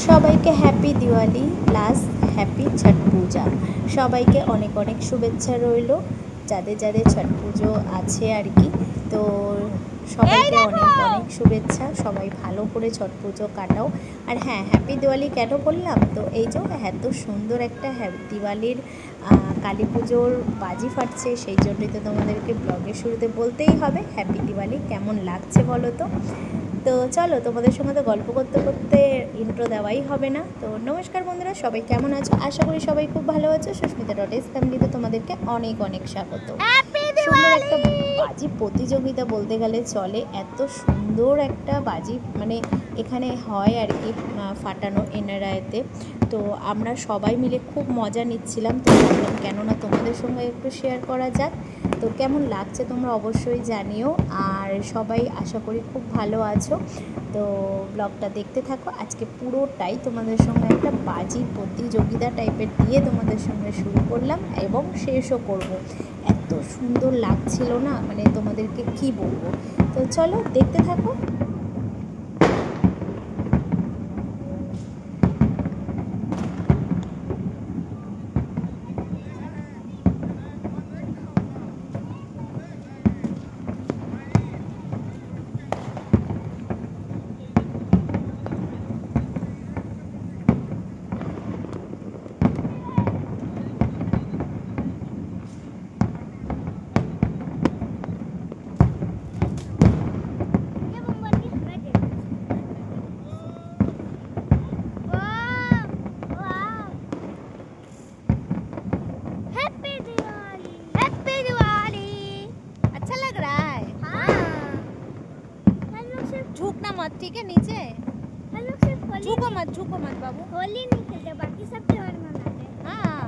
সবাইকে happy Diwali plus happy ছট পূজা। সবাইকে অনেক অনেক শুভেচ্ছা রইল, যাদের যাদের ছট পুজো আছে আর কি। তো সবাইকে অনেক অনেক শুভেচ্ছা, সবাই ভালো করে ছট পুজো কাটাও। আর হ্যাঁ, হ্যাপি দিওয়ালি কেন বললাম, তো এই যে এত সুন্দর একটা দিওয়ালির কালী পুজোর বাজি ফাটছে, সেই জন্যই তো তোমাদেরকে ব্লগের শুরুতে বলতেই হবে হ্যাপি দিওয়ালি। কেমন লাগছে বলো তো। তো চলো, তোমাদের সঙ্গে তো গল্প করতে করতে ইন্ট্রো দেওয়াই হবে না। তো নমস্কার বন্ধুরা, সবাই কেমন আছো? আশা করি সবাই খুব ভালো আছো। সুস্মিতা.s ফ্যামিলিতে তোমাদেরকে অনেক অনেক স্বাগত। সুন্দর একটা বাজি প্রতিযোগিতা বলতে গেলে চলে, এত সুন্দর একটা বাজি মানে এখানে হয় আর কি ফাটানো এনারায়েতে। তো আমরা সবাই মিলে খুব মজা নিচ্ছিলাম, তো ভাবলাম কেননা তোমাদের সঙ্গে একটু শেয়ার করা যাক। তো কেমন লাগছে তোমরা অবশ্যই জানিও, আর সবাই আশা করি খুব ভালো আছো। তো ব্লগটা দেখতে থাকো, আজকে পুরোটাই তোমাদের সঙ্গে একটা বাজি প্রতিযোগিতা টাইপের দিয়ে তোমাদের সঙ্গে শুরু করলাম এবং শেষও করব। এত সুন্দর লাগছিল না, মানে তোমাদেরকে কি বলবো। তো চলো দেখতে থাকো। झुकना मत, ठीक है? नीचे झुको मत बाबू। होली नहीं खेलते, बाकी सब त्योहार मनाते हैं। हाँ,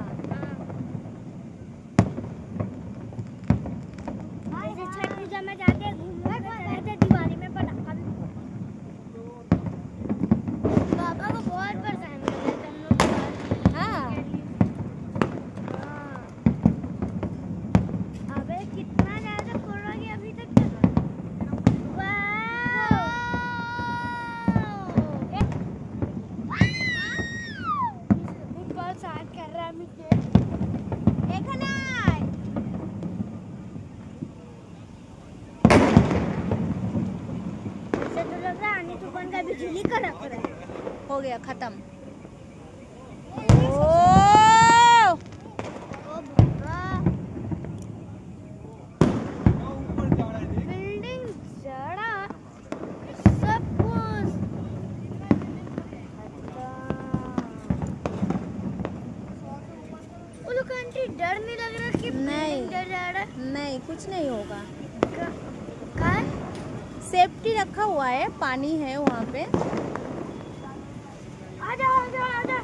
जैसे छठ पूजा में जाते हैं घूमने, रहते दिवाली में पटाखा भी पापा को बहुत परेशान करते थे हम लोग। हाँ। अबे कितना ज्यादा फोड़ोगे अभी तक। का बिजली का रख रहा है। हो गया खत्म। बिल्डिंग जड़ा सब कुछ वो लोग आंटी डर नहीं लग रहा कि नहीं डर जा रहा? नहीं, कुछ नहीं होगा। का सेफ्टी रखा हुआ है, पानी है वहाँ पे। आजा आजा आजा।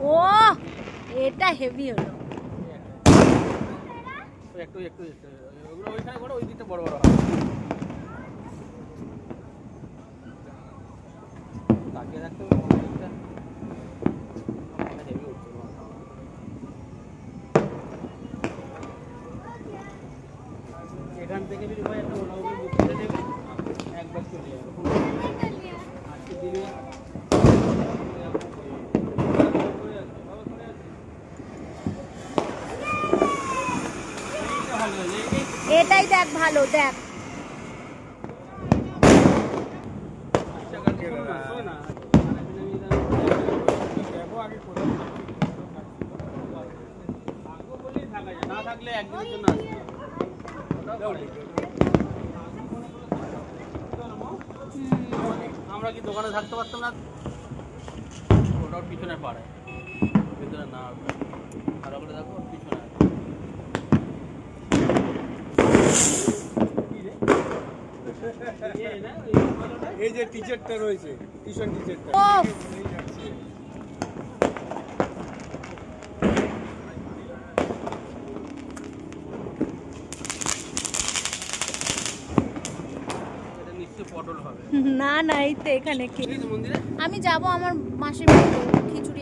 ও এটা হেভি হলো। একটু একটু ওগুলো ওইখানে করো, ওই দিকটা বড় বড় হয়। তাকিয়ে রাখতে হবে কোন দিকটা হেভি হচ্ছে। এখান থেকে যদি ভাই একটা ওলা উপরে বুক করে দেবে, একবার চলে যাবে। আজকে দিলে এটাই দেখ, ভালো দেখ। না থাকলে একদিনের জন্য আসবে। আমরা কি দোকানে থাকতে পারতাম না? ওটার পিছনে পাড়ে, ভিতরে না। ভালো করে দেখো পিছনে। এই যে টিচারটা রয়েছে, টিউশন টিচারটা পটল হবে না না, এই তো এখানে মন্দিরে আমি যাব আমার মাসির বাড়িতে খিচুড়ি।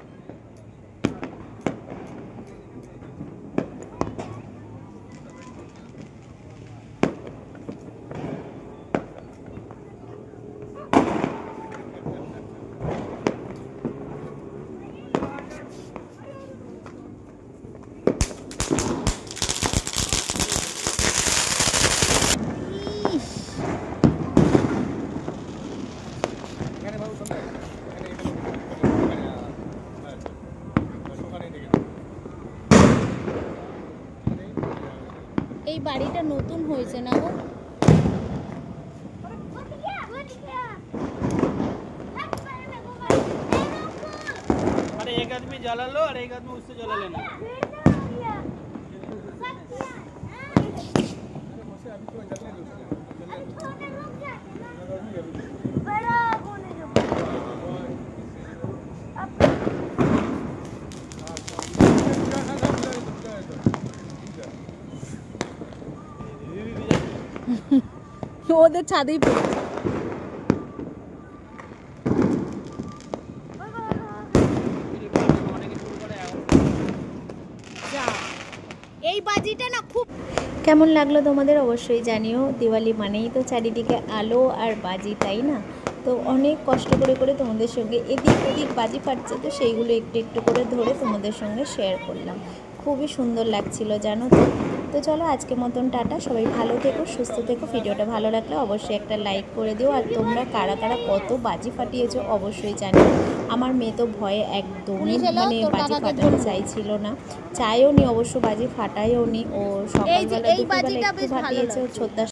এই বাড়িটা নতুন হয়েছে না গো? अरे एक आदमी जला लो और एक आदमी उससे जला लेना। ওদের ছাদেই পড়েছে। এই বাজিটা না খুব কেমন লাগলো তোমাদের অবশ্যই জানিও। দিওয়ালি মানেই তো চারিদিকে আলো আর বাজি, তাই না? তো অনেক কষ্ট করে করে তোমাদের সঙ্গে এদিক ওদিক বাজি ফাটছে, তো সেইগুলো একটু একটু করে ধরে তোমাদের সঙ্গে শেয়ার করলাম। খুবই সুন্দর লাগছিল জানো তো। তো চলো আজকের মতন টাটা, সবাই ভালো থেকো, সুস্থ থেকো। ভিডিওটা ভালো লাগলে অবশ্যই একটা লাইক করে দিও। আর তোমরা কারা কারা কত বাজি ফাটিয়েছো অবশ্যই জানিও। আমার মেয়ে তো ভয়ে একদমই মানে বাজি ফাটাতে চাইছিল না, চাইও নি অবশ্য, বাজি ফাটাইও নি। ও সকালবেলা দুপুরবেলা একটু ফাটিয়েছে, ও ছোট্ট